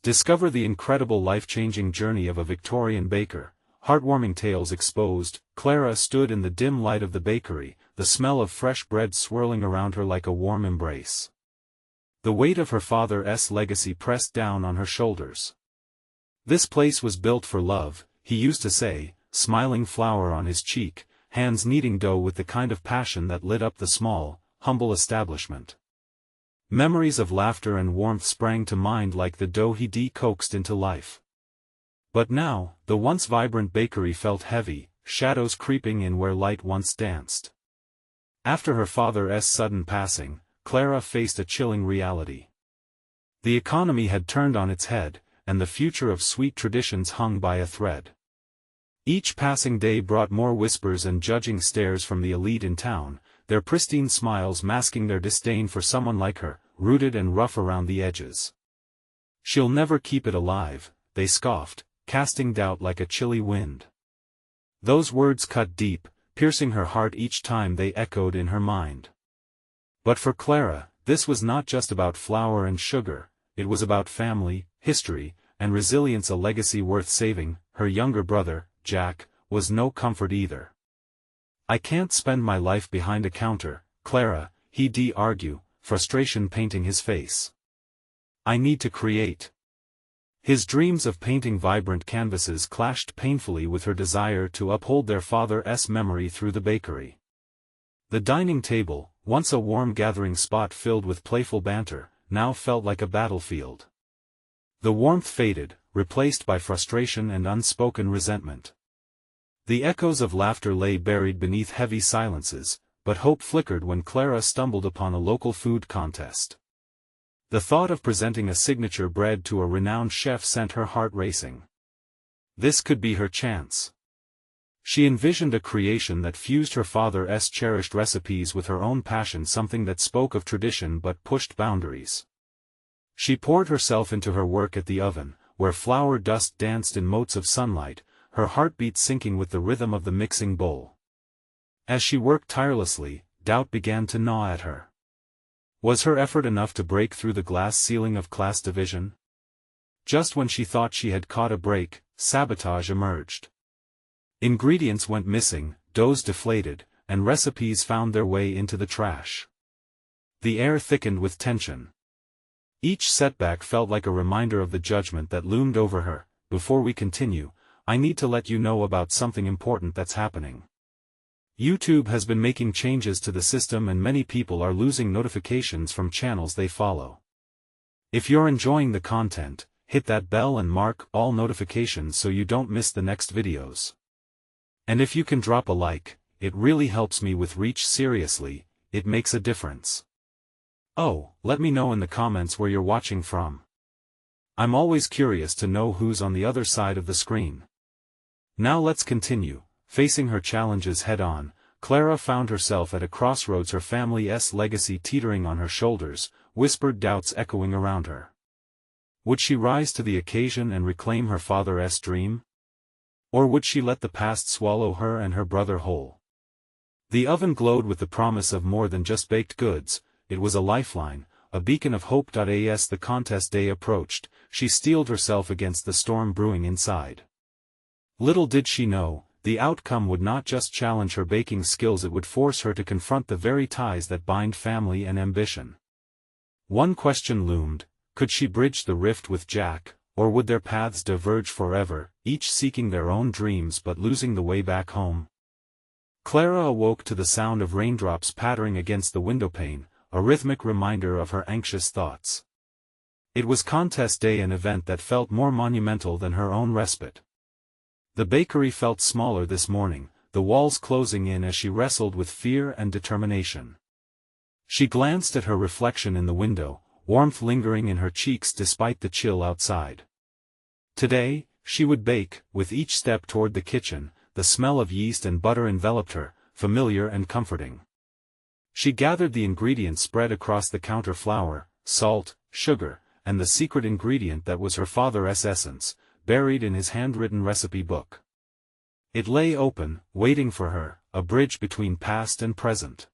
Discover the incredible life-changing journey of a Victorian baker. Heartwarming tales exposed. Clara stood in the dim light of the bakery, the smell of fresh bread swirling around her like a warm embrace. The weight of her father's legacy pressed down on her shoulders. "This place was built for love," he used to say, smiling, flour on his cheek, hands kneading dough with the kind of passion that lit up the small, humble establishment. Memories of laughter and warmth sprang to mind like the dough he coaxed into life. But now, the once vibrant bakery felt heavy, shadows creeping in where light once danced. After her father's sudden passing, Clara faced a chilling reality. The economy had turned on its head, and the future of sweet traditions hung by a thread. Each passing day brought more whispers and judging stares from the elite in town, their pristine smiles masking their disdain for someone like her, rooted and rough around the edges. "She'll never keep it alive," they scoffed, casting doubt like a chilly wind. Those words cut deep, piercing her heart each time they echoed in her mind. But for Clara, this was not just about flour and sugar, it was about family, history, and resilience, a legacy worth saving. Her younger brother, Jack, was no comfort either. "I can't spend my life behind a counter, Clara," he'd argue, frustration painting his face. "I need to create." His dreams of painting vibrant canvases clashed painfully with her desire to uphold their father's memory through the bakery. The dining table, once a warm gathering spot filled with playful banter, now felt like a battlefield. The warmth faded, replaced by frustration and unspoken resentment. The echoes of laughter lay buried beneath heavy silences, but hope flickered when Clara stumbled upon a local food contest. The thought of presenting a signature bread to a renowned chef sent her heart racing. This could be her chance. She envisioned a creation that fused her father's cherished recipes with her own passion, something that spoke of tradition but pushed boundaries. She poured herself into her work at the oven, where flour dust danced in motes of sunlight, her heartbeat syncing with the rhythm of the mixing bowl. As she worked tirelessly, doubt began to gnaw at her. Was her effort enough to break through the glass ceiling of class division? Just when she thought she had caught a break, sabotage emerged. Ingredients went missing, doughs deflated, and recipes found their way into the trash. The air thickened with tension. Each setback felt like a reminder of the judgment that loomed over her. "Before we continue, I need to let you know about something important that's happening. YouTube has been making changes to the system and many people are losing notifications from channels they follow. If you're enjoying the content, hit that bell and mark all notifications so you don't miss the next videos. And if you can drop a like, it really helps me with reach. Seriously, it makes a difference. Oh, let me know in the comments where you're watching from. I'm always curious to know who's on the other side of the screen. Now let's continue. Facing her challenges head-on, Clara found herself at a crossroads, her family's legacy teetering on her shoulders, whispered doubts echoing around her. Would she rise to the occasion and reclaim her father's dream? Or would she let the past swallow her and her brother whole? The oven glowed with the promise of more than just baked goods. It was a lifeline, a beacon of hope. As the contest day approached, she steeled herself against the storm brewing inside. Little did she know, the outcome would not just challenge her baking skills, it would force her to confront the very ties that bind family and ambition. One question loomed: could she bridge the rift with Jack, or would their paths diverge forever, each seeking their own dreams but losing the way back home? Clara awoke to the sound of raindrops pattering against the windowpane, a rhythmic reminder of her anxious thoughts. It was contest day, an event that felt more monumental than her own respite. The bakery felt smaller this morning, the walls closing in as she wrestled with fear and determination. She glanced at her reflection in the window, warmth lingering in her cheeks despite the chill outside. Today, she would bake. With each step toward the kitchen, the smell of yeast and butter enveloped her, familiar and comforting. She gathered the ingredients spread across the counter: flour, salt, sugar, and the secret ingredient that was her father's essence, buried in his handwritten recipe book. It lay open, waiting for her, a bridge between past and present.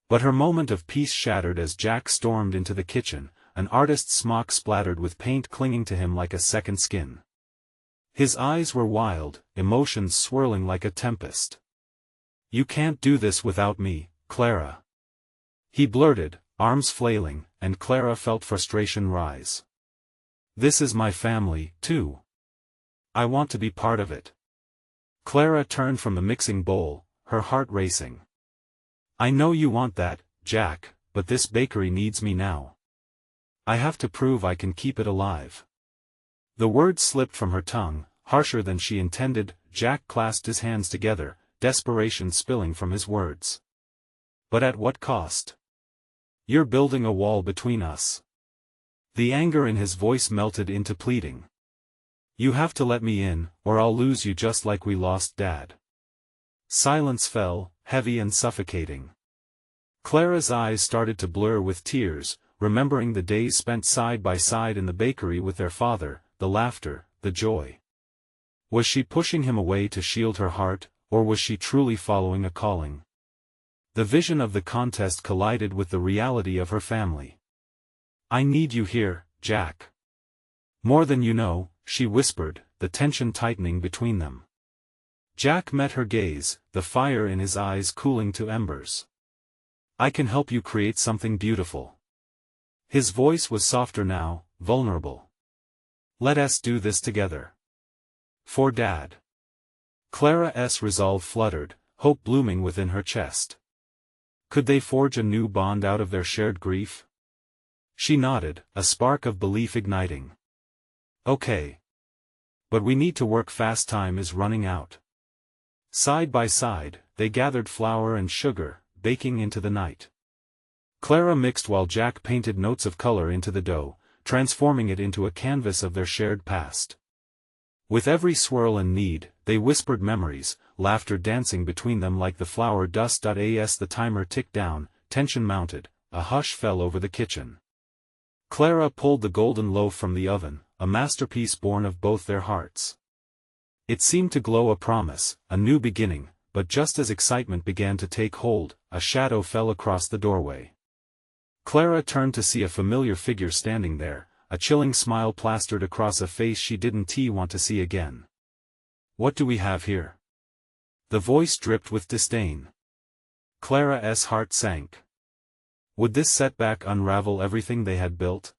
But her moment of peace shattered as Jack stormed into the kitchen, an artist's smock splattered with paint clinging to him like a second skin. His eyes were wild, emotions swirling like a tempest. "You can't do this without me, Clara," he blurted, arms flailing, and Clara felt frustration rise. "This is my family, too. I want to be part of it." Clara turned from the mixing bowl, her heart racing. "I know you want that, Jack, but this bakery needs me now. I have to prove I can keep it alive." The words slipped from her tongue, harsher than she intended. Jack clasped his hands together, desperation spilling from his words. "But at what cost? You're building a wall between us." The anger in his voice melted into pleading. "You have to let me in, or I'll lose you just like we lost Dad." Silence fell, heavy and suffocating. Clara's eyes started to blur with tears, remembering the days spent side by side in the bakery with their father, the laughter, the joy. Was she pushing him away to shield her heart, or was she truly following a calling? The vision of the contest collided with the reality of her family. "I need you here, Jack. More than you know," she whispered, the tension tightening between them. Jack met her gaze, the fire in his eyes cooling to embers. "I can help you create something beautiful." His voice was softer now, vulnerable. "Let us do this together. For Dad." Clara's resolve fluttered, hope blooming within her chest. Could they forge a new bond out of their shared grief? She nodded, a spark of belief igniting. "Okay. But we need to work fast, time is running out." Side by side, they gathered flour and sugar, baking into the night. Clara mixed while Jack painted notes of color into the dough, transforming it into a canvas of their shared past. With every swirl and knead, they whispered memories, laughter dancing between them like the flour dust. As the timer ticked down, tension mounted, a hush fell over the kitchen. Clara pulled the golden loaf from the oven, a masterpiece born of both their hearts. It seemed to glow, a promise, a new beginning, but just as excitement began to take hold, a shadow fell across the doorway. Clara turned to see a familiar figure standing there, a chilling smile plastered across a face she didn't want to see again. "What do we have here?" The voice dripped with disdain. Clara's heart sank. Would this setback unravel everything they had built?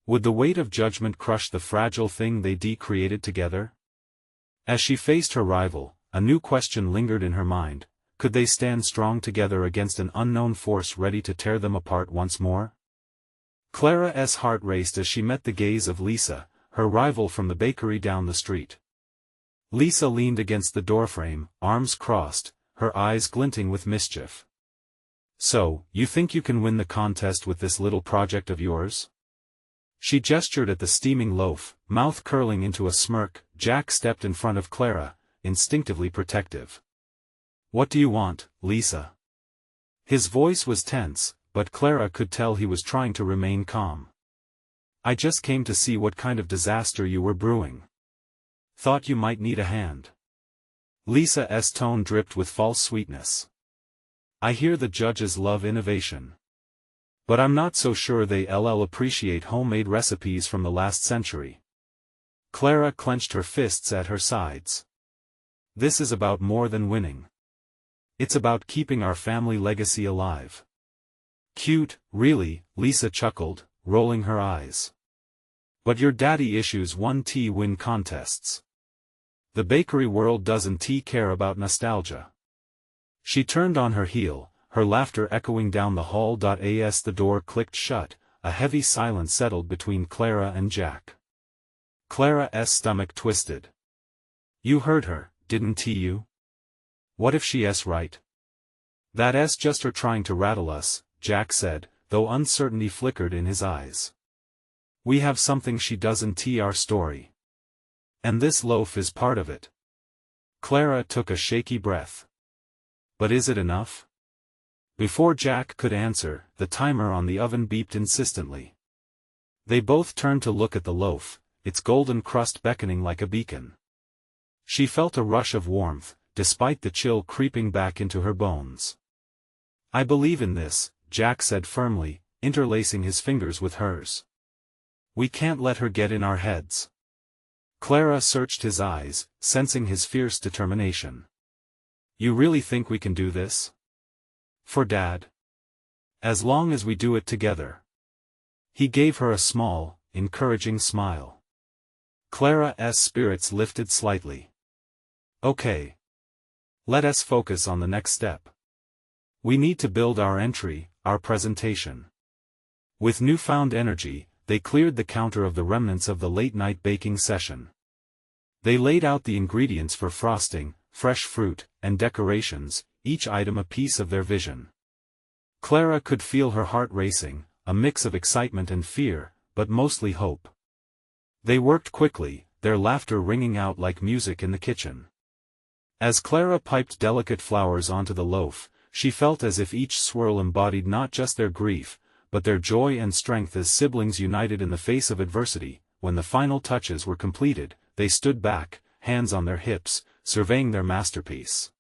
Would the weight of judgment crush the fragile thing they created together? As she faced her rival, a new question lingered in her mind: could they stand strong together against an unknown force ready to tear them apart once more? Clara's heart raced as she met the gaze of Lisa, her rival from the bakery down the street. Lisa leaned against the doorframe, arms crossed, her eyes glinting with mischief. "So, you think you can win the contest with this little project of yours?" She gestured at the steaming loaf, mouth curling into a smirk. Jack stepped in front of Clara, instinctively protective. "What do you want, Lisa?" His voice was tense, but Clara could tell he was trying to remain calm. "I just came to see what kind of disaster you were brewing. Thought you might need a hand." Lisa's tone dripped with false sweetness. "I hear the judges love innovation. But I'm not so sure they'll appreciate homemade recipes from the last century." Clara clenched her fists at her sides. "This is about more than winning. It's about keeping our family legacy alive." "Cute, really," Lisa chuckled, rolling her eyes. "But your daddy issues 1-win contests. The bakery world doesn't care about nostalgia." She turned on her heel, her laughter echoing down the hall. As the door clicked shut, a heavy silence settled between Clara and Jack. Clara's stomach twisted. "You heard her, didn't you? What if she's right?" "That's just her trying to rattle us," Jack said, though uncertainty flickered in his eyes. "We have something she doesn't, our story. And this loaf is part of it." Clara took a shaky breath. "But is it enough?" Before Jack could answer, the timer on the oven beeped insistently. They both turned to look at the loaf, its golden crust beckoning like a beacon. She felt a rush of warmth, despite the chill creeping back into her bones. "I believe in this," Jack said firmly, interlacing his fingers with hers. "We can't let her get in our heads." Clara searched his eyes, sensing his fierce determination. "You really think we can do this? For Dad? As long as we do it together." He gave her a small, encouraging smile. Clara's spirits lifted slightly. "Okay. Let us focus on the next step. We need to build our entry, our presentation." With newfound energy, they cleared the counter of the remnants of the late-night baking session. They laid out the ingredients for frosting, fresh fruit, and decorations, each item a piece of their vision. Clara could feel her heart racing, a mix of excitement and fear, but mostly hope. They worked quickly, their laughter ringing out like music in the kitchen. As Clara piped delicate flowers onto the loaf, she felt as if each swirl embodied not just their grief, but their joy and strength as siblings united in the face of adversity. When the final touches were completed, they stood back, hands on their hips, surveying their masterpiece.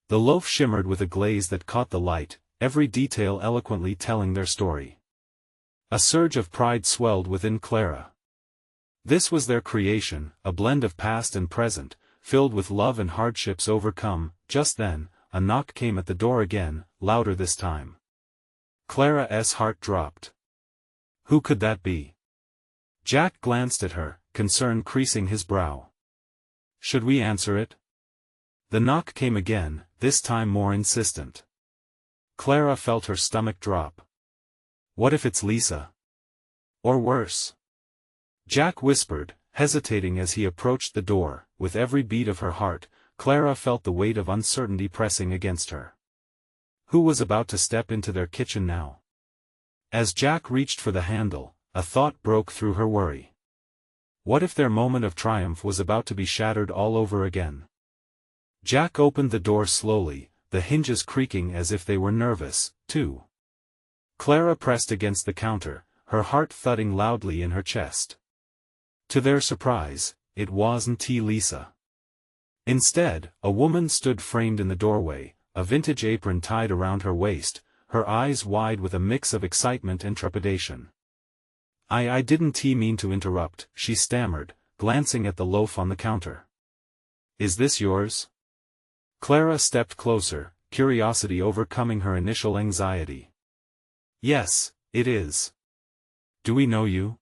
The loaf shimmered with a glaze that caught the light, every detail eloquently telling their story. A surge of pride swelled within Clara. This was their creation, a blend of past and present, filled with love and hardships overcome. Just then, a knock came at the door again, louder this time. Clara's heart dropped. Who could that be? Jack glanced at her, concern creasing his brow. Should we answer it? The knock came again, this time more insistent. Clara felt her stomach drop. What if it's Lisa? Or worse? Jack whispered, hesitating as he approached the door. With every beat of her heart, Clara felt the weight of uncertainty pressing against her. Who was about to step into their kitchen now? As Jack reached for the handle, a thought broke through her worry. What if their moment of triumph was about to be shattered all over again? Jack opened the door slowly, the hinges creaking as if they were nervous, too. Clara pressed against the counter, her heart thudding loudly in her chest. To their surprise, it wasn't Lisa. Instead, a woman stood framed in the doorway, a vintage apron tied around her waist, her eyes wide with a mix of excitement and trepidation. I didn't mean to interrupt," she stammered, glancing at the loaf on the counter. "Is this yours?" Clara stepped closer, curiosity overcoming her initial anxiety. "Yes, it is." "Do we know you?"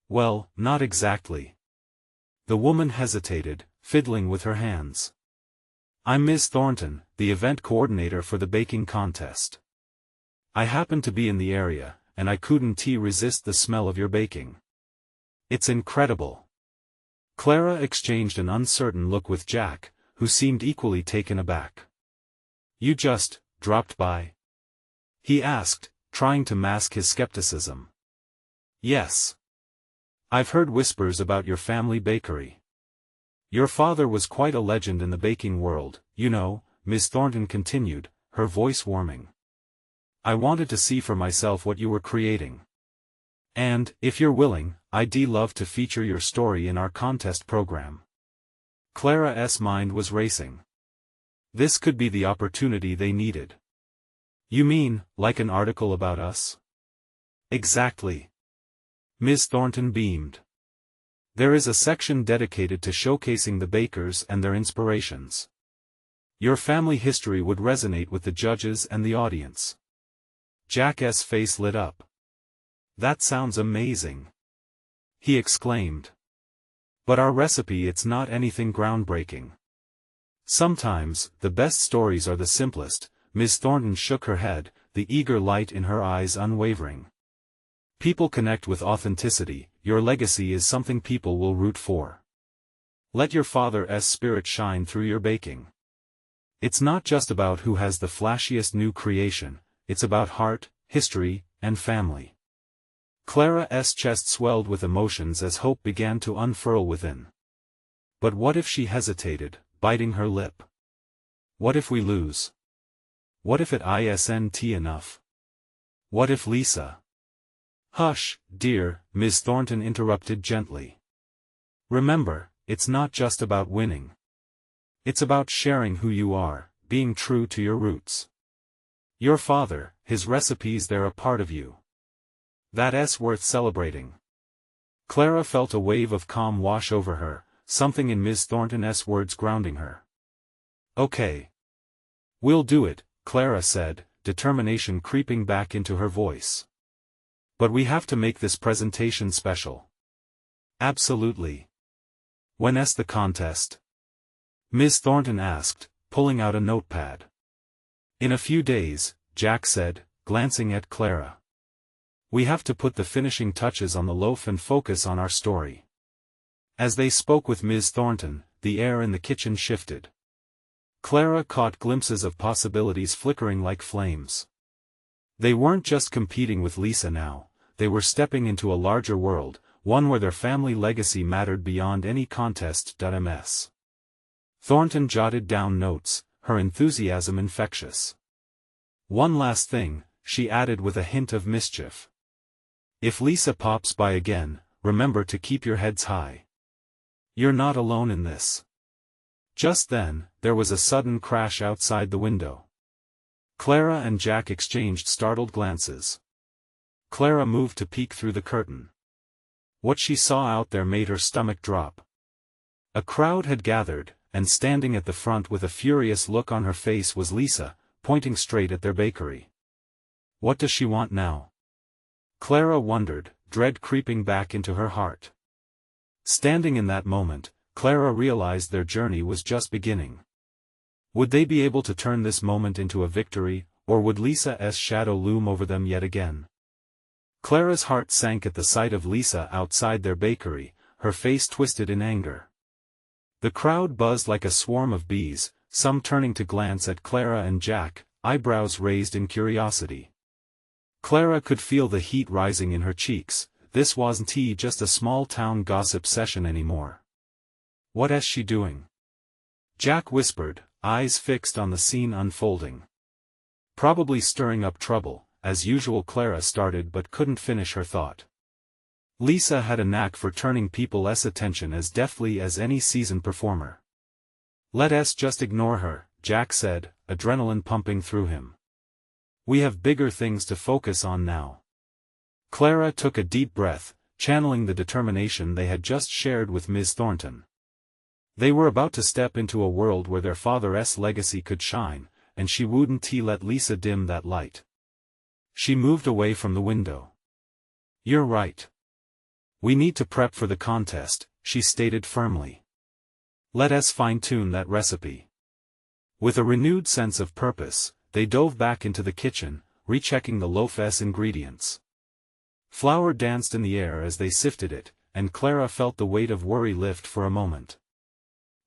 "Well, not exactly." The woman hesitated, fiddling with her hands. "I'm Miss Thornton, the event coordinator for the baking contest. I happened to be in the area, and I couldn't resist the smell of your baking. It's incredible." Clara exchanged an uncertain look with Jack, who seemed equally taken aback. "You just dropped by?" he asked, trying to mask his skepticism. "Yes. I've heard whispers about your family bakery. Your father was quite a legend in the baking world, you know," Miss Thornton continued, her voice warming. "I wanted to see for myself what you were creating. And, if you're willing, I'd love to feature your story in our contest program." Clara's mind was racing. This could be the opportunity they needed. "You mean, like an article about us?" "Exactly." Miss Thornton beamed. "There is a section dedicated to showcasing the bakers and their inspirations. Your family history would resonate with the judges and the audience." Jack's face lit up. "That sounds amazing," he exclaimed. "But our recipe, it's not anything groundbreaking. Sometimes, the best stories are the simplest." Miss Thornton shook her head, the eager light in her eyes unwavering. "People connect with authenticity. Your legacy is something people will root for. Let your father's spirit shine through your baking. It's not just about who has the flashiest new creation, it's about heart, history, and family." Clara's chest swelled with emotions as hope began to unfurl within. But what if she hesitated, biting her lip? What if we lose? What if it isn't enough? What if Lisa? "Hush, dear," Miss Thornton interrupted gently. "Remember, it's not just about winning. It's about sharing who you are, being true to your roots. Your father, his recipes, they're a part of you. That's worth celebrating. Clara felt a wave of calm wash over her, something in Miss Thornton's words grounding her. Okay. We'll do it, Clara said, determination creeping back into her voice. But we have to make this presentation special. Absolutely. When's the contest? Miss Thornton asked, pulling out a notepad. In a few days, Jack said, glancing at Clara. We have to put the finishing touches on the loaf and focus on our story. As they spoke with Miss Thornton, the air in the kitchen shifted. Clara caught glimpses of possibilities flickering like flames. They weren't just competing with Lisa now, they were stepping into a larger world, one where their family legacy mattered beyond any contest. Ms. Thornton jotted down notes, her enthusiasm infectious. One last thing, she added with a hint of mischief. If Lisa pops by again, remember to keep your heads high. You're not alone in this. Just then, there was a sudden crash outside the window. Clara and Jack exchanged startled glances. Clara moved to peek through the curtain. What she saw out there made her stomach drop. A crowd had gathered, and standing at the front with a furious look on her face was Lisa, pointing straight at their bakery. What does she want now? Clara wondered, dread creeping back into her heart. Standing in that moment, Clara realized their journey was just beginning. Would they be able to turn this moment into a victory, or would Lisa's shadow loom over them yet again? Clara's heart sank at the sight of Lisa outside their bakery, her face twisted in anger. The crowd buzzed like a swarm of bees, some turning to glance at Clara and Jack, eyebrows raised in curiosity. Clara could feel the heat rising in her cheeks. This wasn't just a small-town gossip session anymore. What's she doing? Jack whispered, eyes fixed on the scene unfolding. Probably stirring up trouble, as usual. Clara started but couldn't finish her thought. Lisa had a knack for turning people's attention as deftly as any seasoned performer. Let's just ignore her, Jack said, adrenaline pumping through him. We have bigger things to focus on now. Clara took a deep breath, channeling the determination they had just shared with Miss Thornton. They were about to step into a world where their father's legacy could shine, and she wouldn't let Lisa dim that light. She moved away from the window. You're right. We need to prep for the contest, she stated firmly. Let's fine-tune that recipe. With a renewed sense of purpose, they dove back into the kitchen, rechecking the loaf's ingredients. Flour danced in the air as they sifted it, and Clara felt the weight of worry lift for a moment.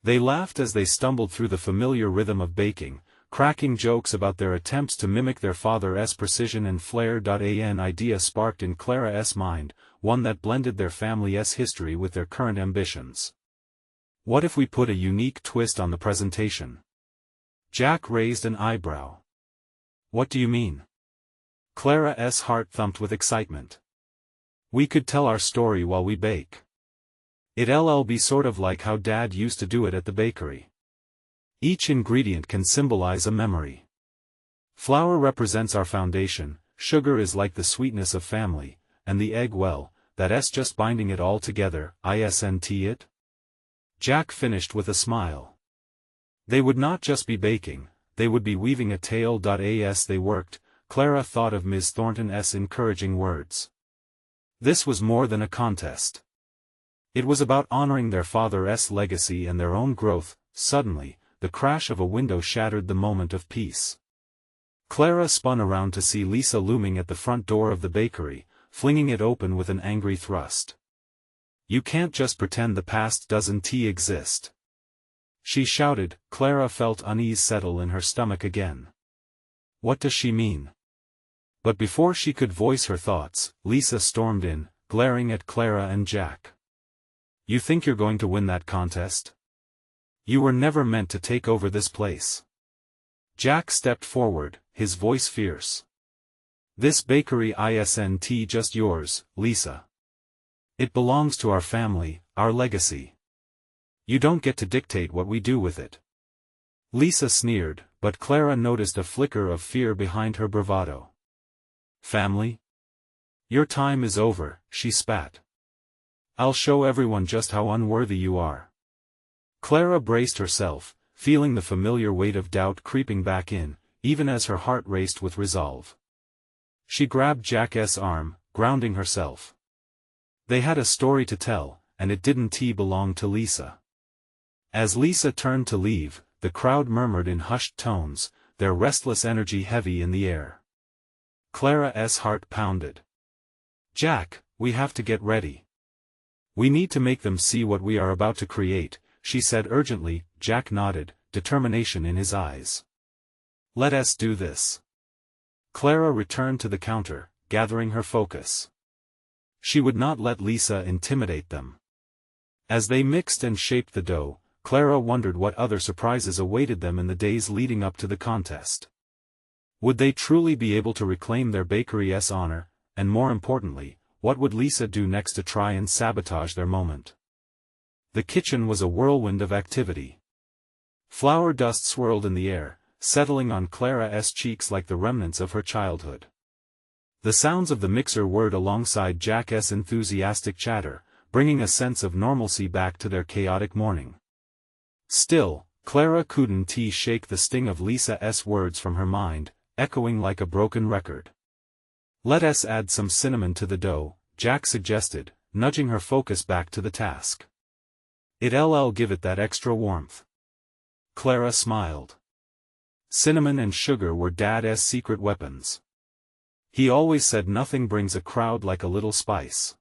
They laughed as they stumbled through the familiar rhythm of baking, cracking jokes about their attempts to mimic their father's precision and flair. An idea sparked in Clara's mind, one that blended their family's history with their current ambitions. What if we put a unique twist on the presentation? Jack raised an eyebrow. What do you mean? Clara's heart thumped with excitement. We could tell our story while we bake. It'll be sort of like how Dad used to do it at the bakery. Each ingredient can symbolize a memory. Flour represents our foundation, sugar is like the sweetness of family, and the egg, well, that's just binding it all together. Isn't it? Jack finished with a smile. They would not just be baking, they would be weaving a tale. As they worked, Clara thought of Miss Thornton's encouraging words. This was more than a contest. It was about honoring their father's legacy and their own growth. Suddenly, the crash of a window shattered the moment of peace. Clara spun around to see Lisa looming at the front door of the bakery, flinging it open with an angry thrust. You can't just pretend the past doesn't exist. She shouted. Clara felt unease settle in her stomach again. What does she mean? But before she could voice her thoughts, Lisa stormed in, glaring at Clara and Jack. You think you're going to win that contest? You were never meant to take over this place. Jack stepped forward, his voice fierce. This bakery isn't just yours, Lisa. It belongs to our family, our legacy. You don't get to dictate what we do with it. Lisa sneered, but Clara noticed a flicker of fear behind her bravado. Family? Your time is over, she spat. I'll show everyone just how unworthy you are. Clara braced herself, feeling the familiar weight of doubt creeping back in, even as her heart raced with resolve. She grabbed Jack's arm, grounding herself. They had a story to tell, and it didn't belong to Lisa. As Lisa turned to leave, the crowd murmured in hushed tones, their restless energy heavy in the air. Clara's heart pounded. Jack, we have to get ready. We need to make them see what we are about to create, she said urgently. Jack nodded, determination in his eyes. Let us do this. Clara returned to the counter, gathering her focus. She would not let Lisa intimidate them. As they mixed and shaped the dough, Clara wondered what other surprises awaited them in the days leading up to the contest. Would they truly be able to reclaim their bakery's honor, and more importantly, what would Lisa do next to try and sabotage their moment? The kitchen was a whirlwind of activity. Flour dust swirled in the air, settling on Clara's cheeks like the remnants of her childhood. The sounds of the mixer whirred alongside Jack's enthusiastic chatter, bringing a sense of normalcy back to their chaotic morning. Still, Clara couldn't shake the sting of Lisa's words from her mind, echoing like a broken record. Let us add some cinnamon to the dough, Jack suggested, nudging her focus back to the task. It'll give it that extra warmth. Clara smiled. Cinnamon and sugar were Dad's secret weapons. He always said nothing brings a crowd like a little spice.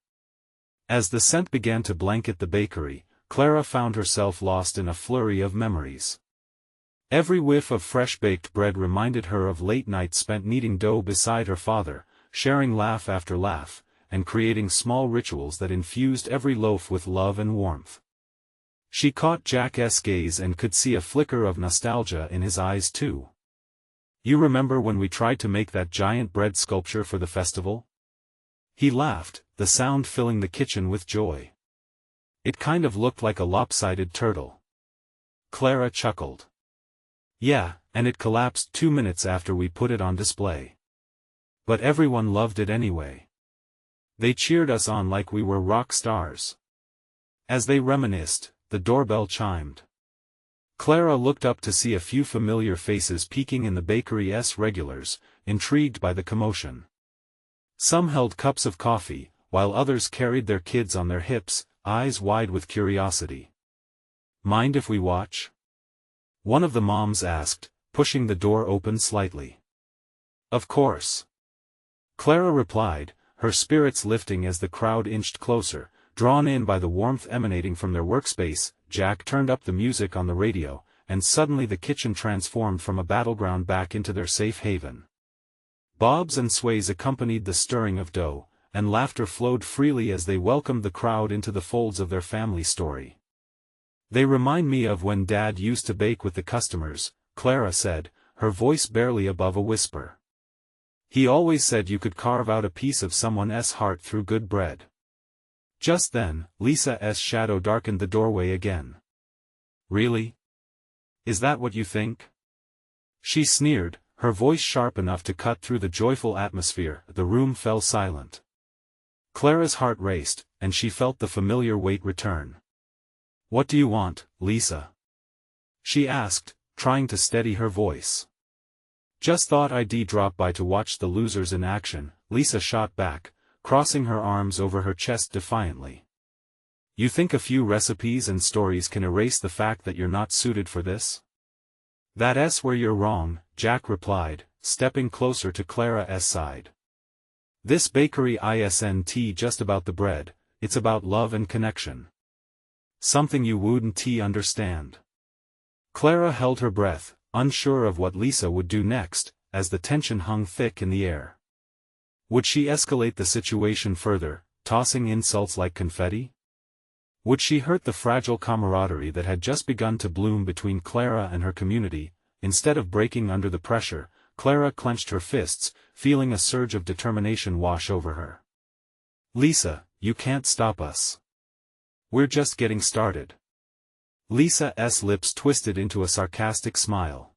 As the scent began to blanket the bakery, Clara found herself lost in a flurry of memories. Every whiff of fresh-baked bread reminded her of late nights spent kneading dough beside her father, sharing laugh after laugh, and creating small rituals that infused every loaf with love and warmth. She caught Jack's gaze and could see a flicker of nostalgia in his eyes too. You remember when we tried to make that giant bread sculpture for the festival? He laughed, the sound filling the kitchen with joy. It kind of looked like a lopsided turtle. Clara chuckled. Yeah, and it collapsed 2 minutes after we put it on display. But everyone loved it anyway. They cheered us on like we were rock stars. As they reminisced, the doorbell chimed. Clara looked up to see a few familiar faces peeking in the bakery's regulars, intrigued by the commotion. Some held cups of coffee, while others carried their kids on their hips, eyes wide with curiosity. Mind if we watch? One of the moms asked, pushing the door open slightly. Of course. Clara replied, her spirits lifting as the crowd inched closer, drawn in by the warmth emanating from their workspace. Jack turned up the music on the radio, and suddenly the kitchen transformed from a battleground back into their safe haven. Bobs and sways accompanied the stirring of dough, and laughter flowed freely as they welcomed the crowd into the folds of their family story. They remind me of when Dad used to bake with the customers, Clara said, her voice barely above a whisper. He always said you could carve out a piece of someone's heart through good bread. Just then, Lisa's shadow darkened the doorway again. Really? Is that what you think? She sneered, her voice sharp enough to cut through the joyful atmosphere. The room fell silent. Clara's heart raced, and she felt the familiar weight return. What do you want, Lisa? She asked, trying to steady her voice. Just thought I'd drop by to watch the losers in action, Lisa shot back, crossing her arms over her chest defiantly. You think a few recipes and stories can erase the fact that you're not suited for this? That's where you're wrong, Jack replied, stepping closer to Clara's side. This bakery isn't just about the bread, it's about love and connection. Something you wouldn't understand. Clara held her breath, unsure of what Lisa would do next, as the tension hung thick in the air. Would she escalate the situation further, tossing insults like confetti? Would she hurt the fragile camaraderie that had just begun to bloom between Clara and her community? Instead of breaking under the pressure, Clara clenched her fists, feeling a surge of determination wash over her. Lisa, you can't stop us. We're just getting started. Lisa's lips twisted into a sarcastic smile.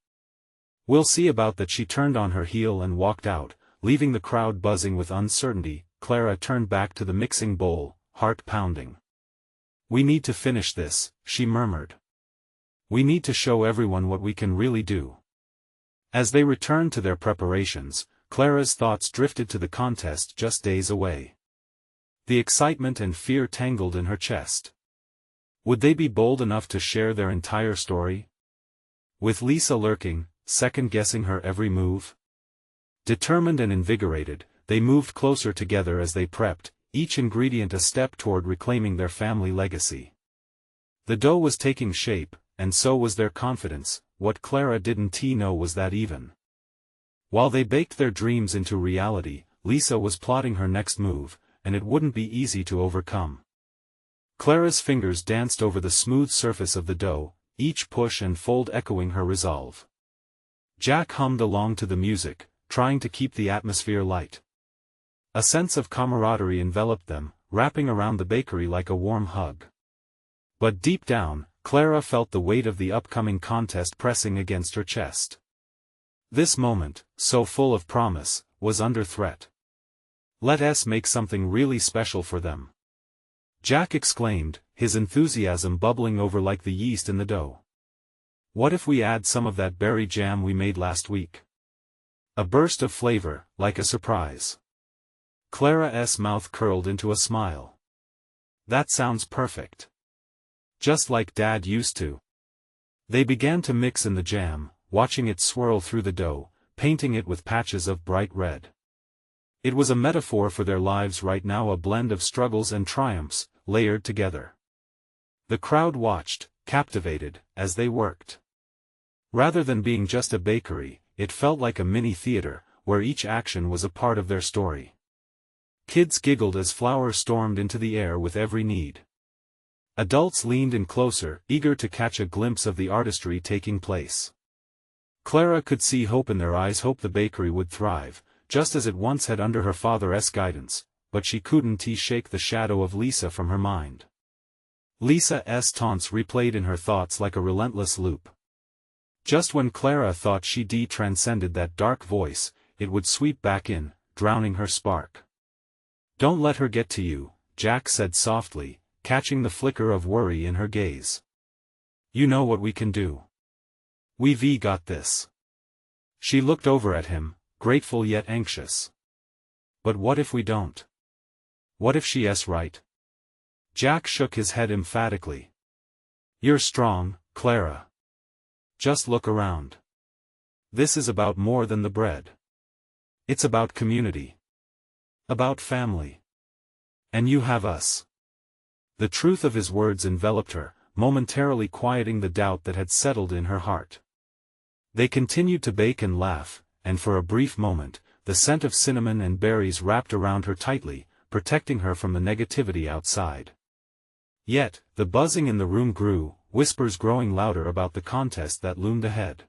"We'll see about that." She turned on her heel and walked out, leaving the crowd buzzing with uncertainty. Clara turned back to the mixing bowl, heart pounding. "We need to finish this," she murmured. "We need to show everyone what we can really do." As they returned to their preparations, Clara's thoughts drifted to the contest just days away. The excitement and fear tangled in her chest. Would they be bold enough to share their entire story? With Lisa lurking, second-guessing her every move? Determined and invigorated, they moved closer together as they prepped, each ingredient a step toward reclaiming their family legacy. The dough was taking shape, and so was their confidence. What Clara didn't know was that even while they baked their dreams into reality, Lisa was plotting her next move, and it wouldn't be easy to overcome. Clara's fingers danced over the smooth surface of the dough, each push and fold echoing her resolve. Jack hummed along to the music, trying to keep the atmosphere light. A sense of camaraderie enveloped them, wrapping around the bakery like a warm hug. But deep down, Clara felt the weight of the upcoming contest pressing against her chest. This moment, so full of promise, was under threat. "Let us make something really special for them," Jack exclaimed, his enthusiasm bubbling over like the yeast in the dough. "What if we add some of that berry jam we made last week?" A burst of flavor, like a surprise. Clara's mouth curled into a smile. "That sounds perfect. Just like Dad used to." They began to mix in the jam, watching it swirl through the dough, painting it with patches of bright red. It was a metaphor for their lives right now, a blend of struggles and triumphs, layered together. The crowd watched, captivated, as they worked. Rather than being just a bakery, it felt like a mini-theater, where each action was a part of their story. Kids giggled as flour stormed into the air with every knead. Adults leaned in closer, eager to catch a glimpse of the artistry taking place. Clara could see hope in their eyes, hope the bakery would thrive, just as it once had under her father's guidance, but she couldn't shake the shadow of Lisa from her mind. Lisa's taunts replayed in her thoughts like a relentless loop. Just when Clara thought she'd transcended that dark voice, it would sweep back in, drowning her spark. "Don't let her get to you," Jack said softly, catching the flicker of worry in her gaze. "You know what we can do. We've got this." She looked over at him, grateful yet anxious. "But what if we don't? What if she's right?" Jack shook his head emphatically. "You're strong, Clara. Just look around. This is about more than the bread. It's about community. About family. And you have us." The truth of his words enveloped her, momentarily quieting the doubt that had settled in her heart. They continued to bake and laugh, and for a brief moment, the scent of cinnamon and berries wrapped around her tightly, protecting her from the negativity outside. Yet, the buzzing in the room grew, whispers growing louder about the contest that loomed ahead.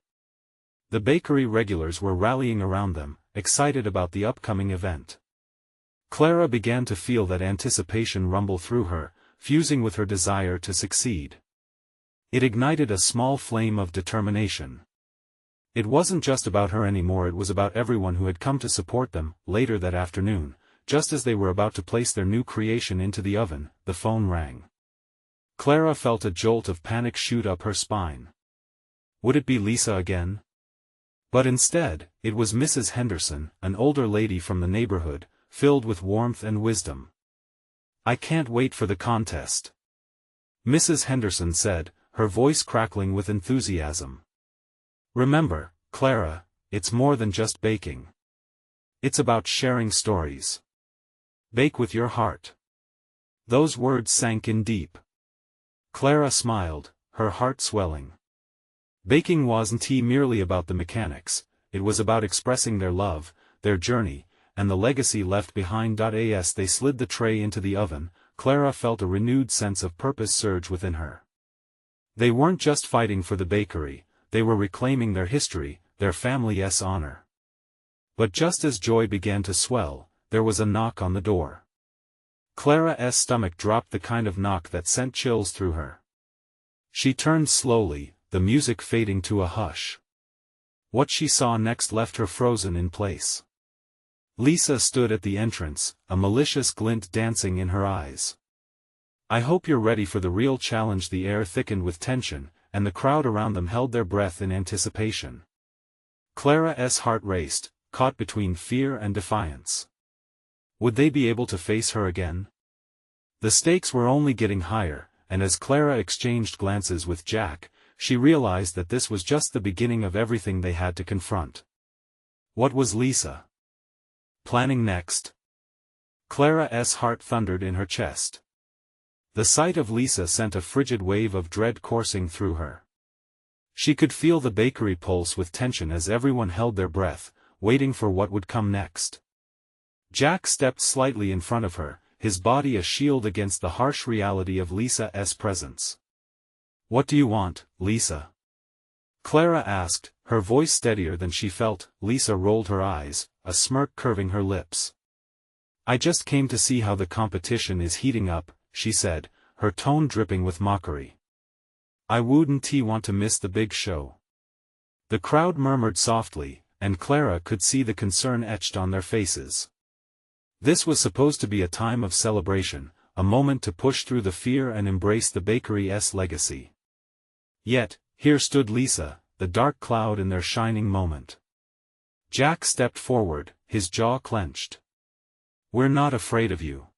The bakery regulars were rallying around them, excited about the upcoming event. Clara began to feel that anticipation rumble through her, fusing with her desire to succeed. It ignited a small flame of determination. It wasn't just about her anymore, it was about everyone who had come to support them. Later that afternoon, just as they were about to place their new creation into the oven, the phone rang. Clara felt a jolt of panic shoot up her spine. Would it be Lisa again? But instead, it was Mrs. Henderson, an older lady from the neighborhood, filled with warmth and wisdom. "I can't wait for the contest," Mrs. Henderson said, her voice crackling with enthusiasm. "Remember, Clara, it's more than just baking. It's about sharing stories. Bake with your heart." Those words sank in deep. Clara smiled, her heart swelling. Baking wasn't merely about the mechanics, it was about expressing their love, their journey, and the legacy left behind. As they slid the tray into the oven, Clara felt a renewed sense of purpose surge within her. They weren't just fighting for the bakery, they were reclaiming their history, their family's honor. But just as joy began to swell, there was a knock on the door. Clara's stomach dropped, the kind of knock that sent chills through her. She turned slowly, the music fading to a hush. What she saw next left her frozen in place. Lisa stood at the entrance, a malicious glint dancing in her eyes. "I hope you're ready for the real challenge." The air thickened with tension, and the crowd around them held their breath in anticipation. Clara's heart raced, caught between fear and defiance. Would they be able to face her again? The stakes were only getting higher, and as Clara exchanged glances with Jack, she realized that this was just the beginning of everything they had to confront. What was Lisa planning next? Clara's heart thundered in her chest. The sight of Lisa sent a frigid wave of dread coursing through her. She could feel the bakery pulse with tension as everyone held their breath, waiting for what would come next. Jack stepped slightly in front of her, his body a shield against the harsh reality of Lisa's presence. "What do you want, Lisa?" Clara asked, her voice steadier than she felt. Lisa rolled her eyes, a smirk curving her lips. "I just came to see how the competition is heating up," she said, her tone dripping with mockery. "I wouldn't want to miss the big show." The crowd murmured softly, and Clara could see the concern etched on their faces. This was supposed to be a time of celebration, a moment to push through the fear and embrace the bakery's legacy. Yet, here stood Lisa, the dark cloud in their shining moment. Jack stepped forward, his jaw clenched. "We're not afraid of you.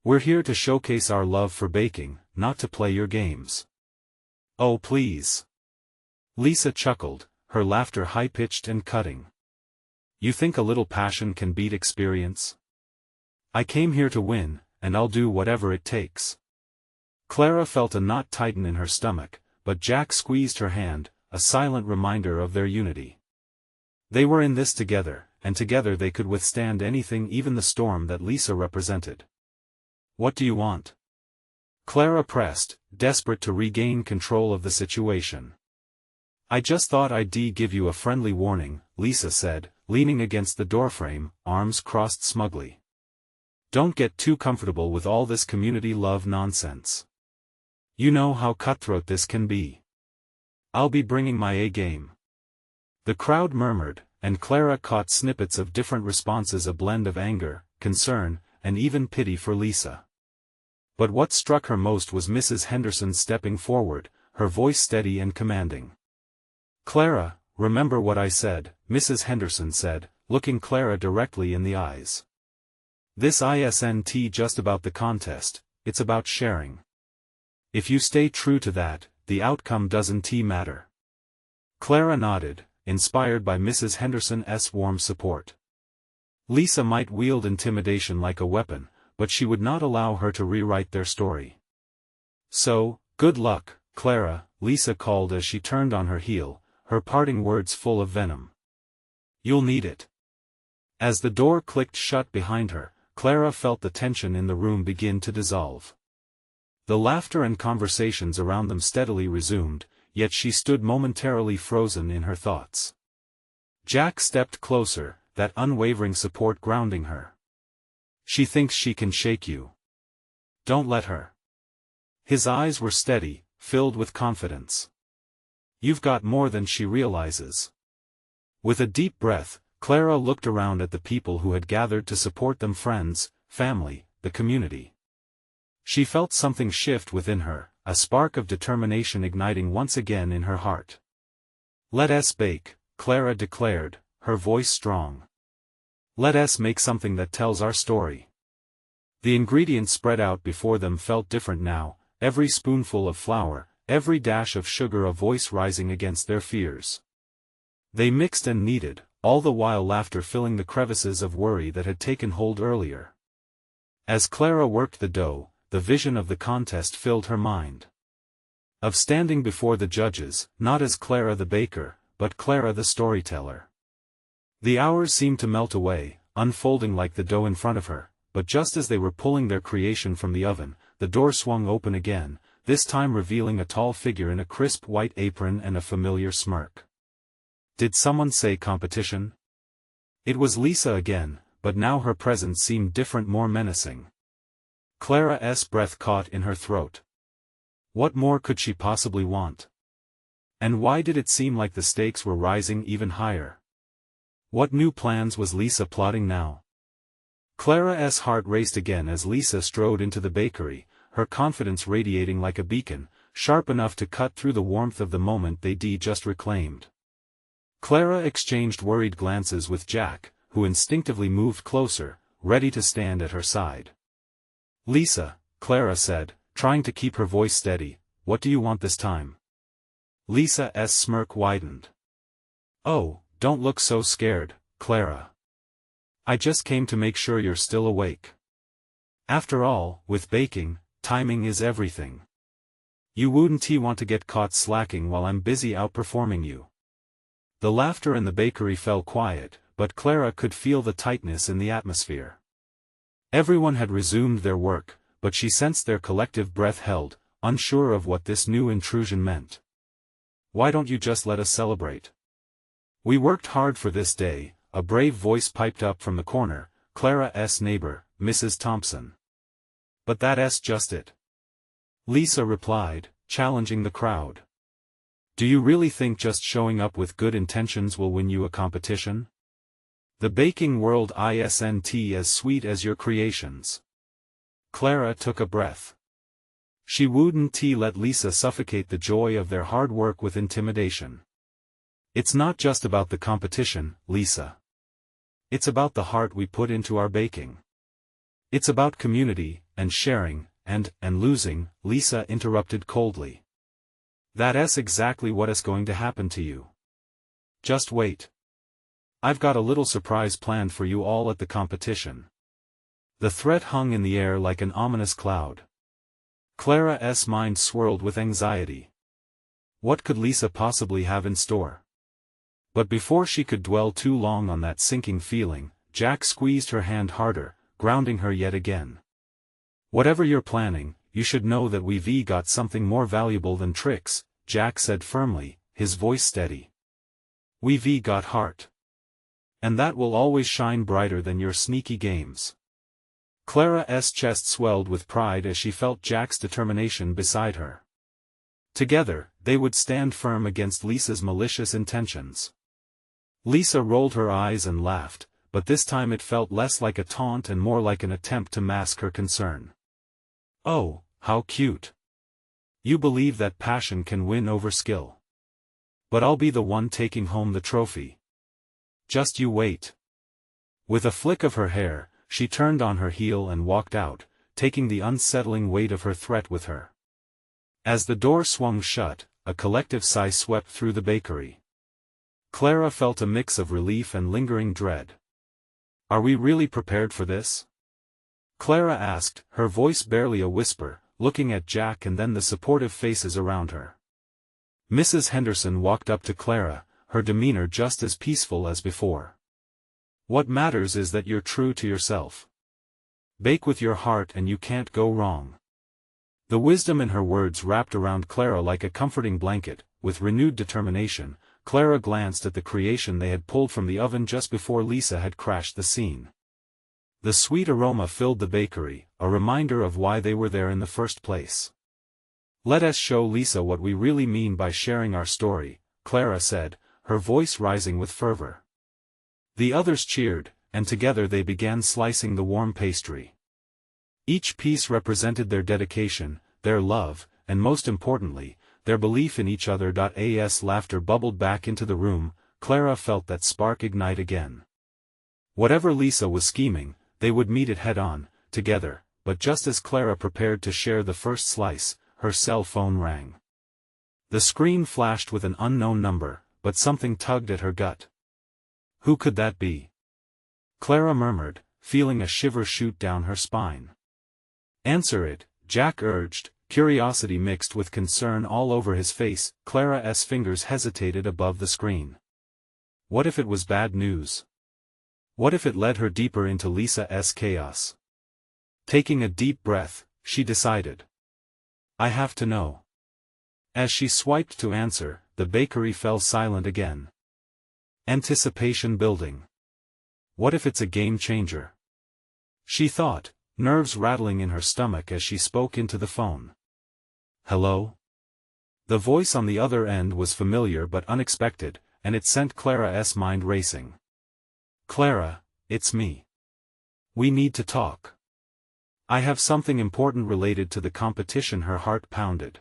We're here to showcase our love for baking, not to play your games." "Oh please." Lisa chuckled, her laughter high-pitched and cutting. "You think a little passion can beat experience? I came here to win, and I'll do whatever it takes." Clara felt a knot tighten in her stomach, but Jack squeezed her hand, a silent reminder of their unity. They were in this together, and together they could withstand anything, even the storm that Lisa represented. "What do you want?" Clara pressed, desperate to regain control of the situation. "I just thought I'd give you a friendly warning," Lisa said, leaning against the doorframe, arms crossed smugly. "Don't get too comfortable with all this community love nonsense. You know how cutthroat this can be. I'll be bringing my A game." The crowd murmured, and Clara caught snippets of different responses, a blend of anger, concern, and even pity for Lisa. But what struck her most was Mrs. Henderson stepping forward, her voice steady and commanding. "Clara, remember what I said," Mrs. Henderson said, looking Clara directly in the eyes. "This isn't just about the contest, it's about sharing. If you stay true to that, the outcome doesn't matter." Clara nodded, inspired by Mrs. Henderson's warm support. Lisa might wield intimidation like a weapon, but she would not allow her to rewrite their story. "So, good luck, Clara," Lisa called as she turned on her heel, her parting words full of venom. "You'll need it." As the door clicked shut behind her, Clara felt the tension in the room begin to dissolve. The laughter and conversations around them steadily resumed, yet she stood momentarily frozen in her thoughts. Jack stepped closer, that unwavering support grounding her. "She thinks she can shake you. Don't let her." His eyes were steady, filled with confidence. "You've got more than she realizes." With a deep breath, Clara looked around at the people who had gathered to support them, friends, family, the community. She felt something shift within her, a spark of determination igniting once again in her heart. "Let us bake," Clara declared, her voice strong. "Let us make something that tells our story." The ingredients spread out before them felt different now, every spoonful of flour, every dash of sugar a voice rising against their fears. They mixed and kneaded, all the while laughter filling the crevices of worry that had taken hold earlier. As Clara worked the dough, the vision of the contest filled her mind. Of standing before the judges, not as Clara the baker, but Clara the storyteller. The hours seemed to melt away, unfolding like the dough in front of her, but just as they were pulling their creation from the oven, the door swung open again, this time revealing a tall figure in a crisp white apron and a familiar smirk. Did someone say competition? It was Lisa again, but now her presence seemed different, more menacing. Clara's breath caught in her throat. What more could she possibly want? And why did it seem like the stakes were rising even higher? What new plans was Lisa plotting now? Clara's heart raced again as Lisa strode into the bakery, her confidence radiating like a beacon, sharp enough to cut through the warmth of the moment they'd just reclaimed. Clara exchanged worried glances with Jack, who instinctively moved closer, ready to stand at her side. "Lisa," Clara said, trying to keep her voice steady, "what do you want this time?" Lisa's smirk widened. "Oh, don't look so scared, Clara. I just came to make sure you're still awake. After all, with baking, timing is everything. You wouldn't want to get caught slacking while I'm busy outperforming you." The laughter in the bakery fell quiet, but Clara could feel the tightness in the atmosphere. Everyone had resumed their work, but she sensed their collective breath held, unsure of what this new intrusion meant. "Why don't you just let us celebrate? We worked hard for this day," a brave voice piped up from the corner, Clara's neighbor, Mrs. Thompson. "But that's just it," Lisa replied, challenging the crowd. "Do you really think just showing up with good intentions will win you a competition? The baking world isn't as sweet as your creations." Clara took a breath. She wouldn't let Lisa suffocate the joy of their hard work with intimidation. "It's not just about the competition, Lisa. It's about the heart we put into our baking. It's about community, and sharing, and losing," Lisa interrupted coldly. "That's exactly what is going to happen to you. Just wait. I've got a little surprise planned for you all at the competition." The threat hung in the air like an ominous cloud. Clara's mind swirled with anxiety. What could Lisa possibly have in store? But before she could dwell too long on that sinking feeling, Jack squeezed her hand harder, grounding her yet again. "Whatever you're planning, you should know that we've got something more valuable than tricks," Jack said firmly, his voice steady. "We've got heart. And that will always shine brighter than your sneaky games." Clara's chest swelled with pride as she felt Jack's determination beside her. Together, they would stand firm against Lisa's malicious intentions. Lisa rolled her eyes and laughed, but this time it felt less like a taunt and more like an attempt to mask her concern. "Oh, how cute. You believe that passion can win over skill. But I'll be the one taking home the trophy. Just you wait." With a flick of her hair, she turned on her heel and walked out, taking the unsettling weight of her threat with her. As the door swung shut, a collective sigh swept through the bakery. Clara felt a mix of relief and lingering dread. "Are we really prepared for this?" Clara asked, her voice barely a whisper, looking at Jack and then the supportive faces around her. Mrs. Henderson walked up to Clara, her demeanor just as peaceful as before. "What matters is that you're true to yourself. Bake with your heart and you can't go wrong." The wisdom in her words wrapped around Clara like a comforting blanket. With renewed determination, Clara glanced at the creation they had pulled from the oven just before Lisa had crashed the scene. The sweet aroma filled the bakery, a reminder of why they were there in the first place. "Let us show Lisa what we really mean by sharing our story," Clara said, her voice rising with fervor. The others cheered, and together they began slicing the warm pastry. Each piece represented their dedication, their love, and most importantly, their belief in each other. As laughter bubbled back into the room, Clara felt that spark ignite again. Whatever Lisa was scheming, they would meet it head-on, together, but just as Clara prepared to share the first slice, her cell phone rang. The screen flashed with an unknown number, but something tugged at her gut. Who could that be? Clara murmured, feeling a shiver shoot down her spine. "Answer it," Jack urged, curiosity mixed with concern all over his face. Clara's fingers hesitated above the screen. What if it was bad news? What if it led her deeper into Lisa's chaos? Taking a deep breath, she decided. "I have to know." As she swiped to answer, the bakery fell silent again. Anticipation building. What if it's a game changer? She thought, nerves rattling in her stomach as she spoke into the phone. Hello? The voice on the other end was familiar but unexpected, and it sent Clara's mind racing. Clara, it's me. We need to talk. I have something important related to the competition. Her heart pounded.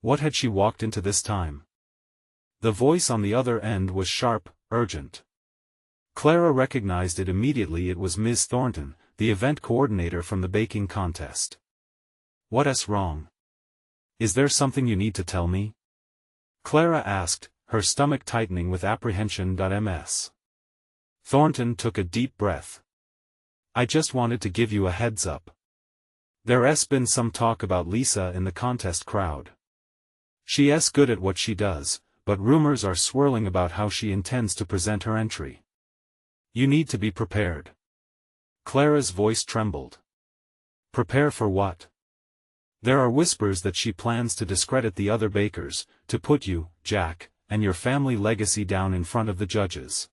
What had she walked into this time? The voice on the other end was sharp, urgent. Clara recognized it immediately. It was Ms. Thornton, the event coordinator from the baking contest. What's wrong? Is there something you need to tell me? Clara asked, her stomach tightening with apprehension. Ms. Thornton took a deep breath. I just wanted to give you a heads up. There's been some talk about Lisa in the contest crowd. She's good at what she does, but rumors are swirling about how she intends to present her entry. You need to be prepared. Clara's voice trembled. Prepare for what? There are whispers that she plans to discredit the other bakers, to put you, Jack, and your family legacy down in front of the judges.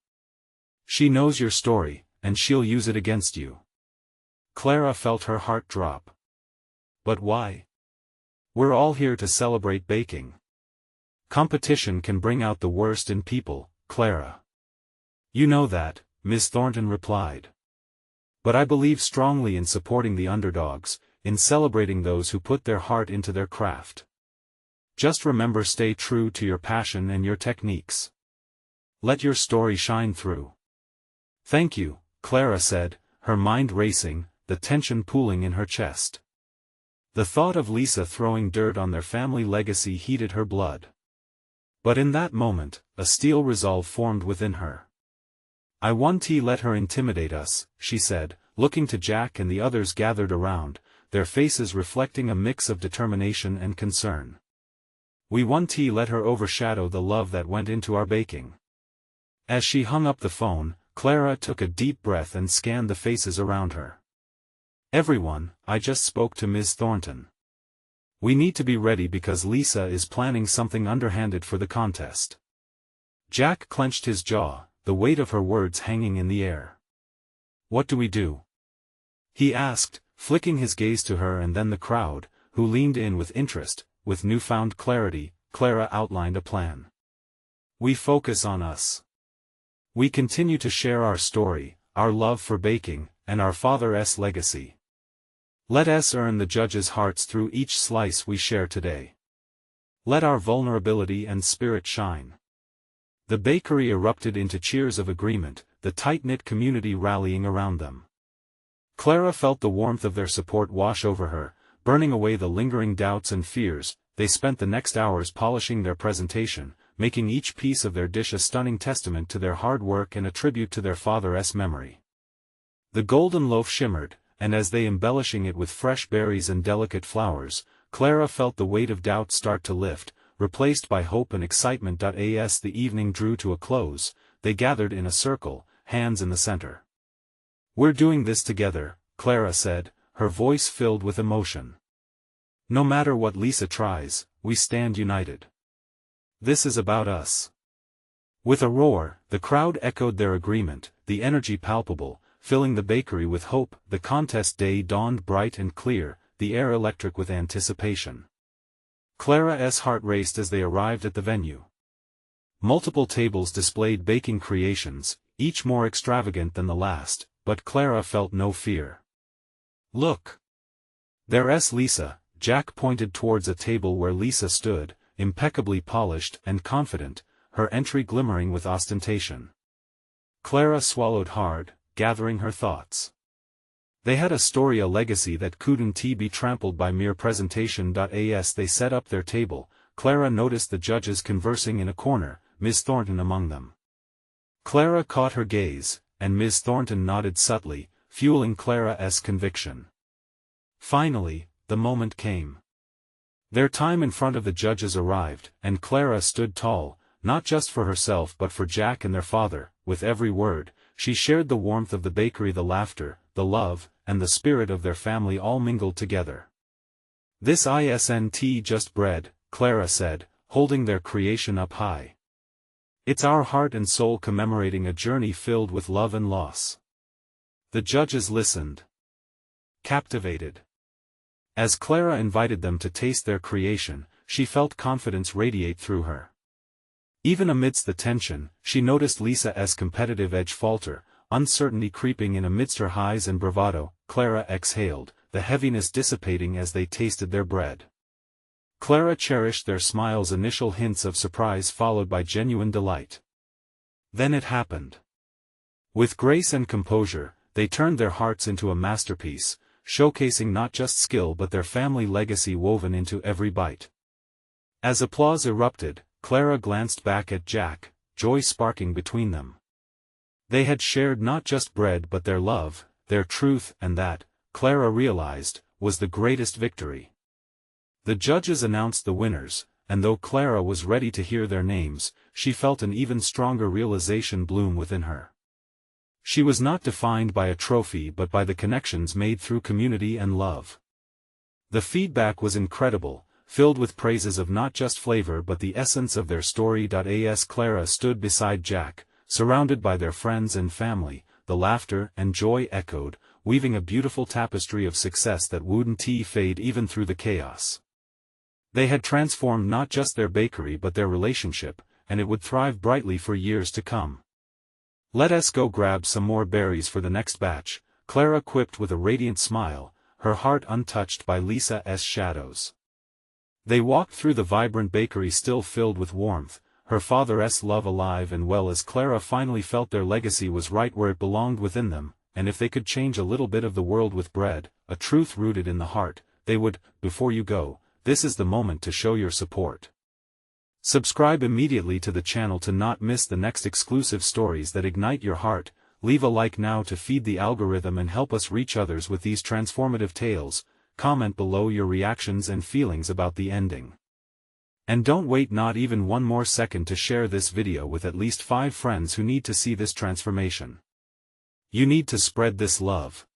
She knows your story, and she'll use it against you. Clara felt her heart drop. But why? We're all here to celebrate baking. Competition can bring out the worst in people, Clara. You know that, Miss Thornton replied. But I believe strongly in supporting the underdogs, in celebrating those who put their heart into their craft. Just remember, stay true to your passion and your techniques. Let your story shine through. Thank you, Clara said, her mind racing, the tension pooling in her chest. The thought of Lisa throwing dirt on their family legacy heated her blood. But in that moment, a steel resolve formed within her. I won't let her intimidate us, she said, looking to Jack and the others gathered around, their faces reflecting a mix of determination and concern. We won't let her overshadow the love that went into our baking. As she hung up the phone, Clara took a deep breath and scanned the faces around her. Everyone, I just spoke to Ms. Thornton. We need to be ready because Lisa is planning something underhanded for the contest. Jack clenched his jaw, the weight of her words hanging in the air. What do we do? He asked, flicking his gaze to her and then the crowd, who leaned in with interest. With newfound clarity, Clara outlined a plan. We focus on us. We continue to share our story, our love for baking, and our father's legacy. Let us earn the judges' hearts through each slice we share today. Let our vulnerability and spirit shine. The bakery erupted into cheers of agreement, the tight-knit community rallying around them. Clara felt the warmth of their support wash over her, burning away the lingering doubts and fears. They spent the next hours polishing their presentation, making each piece of their dish a stunning testament to their hard work and a tribute to their father's memory. The golden loaf shimmered, and as they embellishing it with fresh berries and delicate flowers, Clara felt the weight of doubt start to lift, replaced by hope and excitement. As the evening drew to a close, they gathered in a circle, hands in the center. We're doing this together, Clara said, her voice filled with emotion. No matter what Lisa tries, we stand united. This is about us. With a roar, the crowd echoed their agreement, the energy palpable, filling the bakery with hope. The contest day dawned bright and clear, the air electric with anticipation. Clara's heart raced as they arrived at the venue. Multiple tables displayed baking creations, each more extravagant than the last, but Clara felt no fear. Look! There's Lisa. Jack pointed towards a table where Lisa stood, impeccably polished and confident, her entry glimmering with ostentation. Clara swallowed hard, gathering her thoughts. They had a story, a legacy that couldn't be trampled by mere presentation. As they set up their table, Clara noticed the judges conversing in a corner, Miss Thornton among them. Clara caught her gaze, and Miss Thornton nodded subtly, fueling Clara's conviction. Finally, the moment came. Their time in front of the judges arrived, and Clara stood tall, not just for herself but for Jack and their father. With every word, she shared the warmth of the bakery, the laughter, the love, and the spirit of their family all mingled together. This isn't just bread, Clara said, holding their creation up high. It's our heart and soul commemorating a journey filled with love and loss. The judges listened, captivated. As Clara invited them to taste their creation, she felt confidence radiate through her. Even amidst the tension, she noticed Lisa's competitive edge falter, uncertainty creeping in amidst her highs and bravado. Clara exhaled, the heaviness dissipating as they tasted their bread. Clara cherished their smiles, initial hints of surprise followed by genuine delight. Then it happened. With grace and composure, they turned their hearts into a masterpiece, showcasing not just skill but their family legacy woven into every bite. As applause erupted, Clara glanced back at Jack, joy sparking between them. They had shared not just bread but their love, their truth, and that, Clara realized, was the greatest victory. The judges announced the winners, and though Clara was ready to hear their names, she felt an even stronger realization bloom within her. She was not defined by a trophy but by the connections made through community and love. The feedback was incredible, filled with praises of not just flavor but the essence of their story. As Clara stood beside Jack, surrounded by their friends and family, the laughter and joy echoed, weaving a beautiful tapestry of success that wouldn't fade even through the chaos. They had transformed not just their bakery but their relationship, and it would thrive brightly for years to come. "Let us go grab some more berries for the next batch," Clara quipped with a radiant smile, her heart untouched by Lisa's shadows. They walked through the vibrant bakery still filled with warmth, her father's love alive and well as Clara finally felt their legacy was right where it belonged within them, and if they could change a little bit of the world with bread, a truth rooted in the heart, they would. Before you go, this is the moment to show your support. Subscribe immediately to the channel to not miss the next exclusive stories that ignite your heart. Leave a like now to feed the algorithm and help us reach others with these transformative tales. Comment below your reactions and feelings about the ending. And don't wait not even one more second to share this video with at least 5 friends who need to see this transformation. You need to spread this love.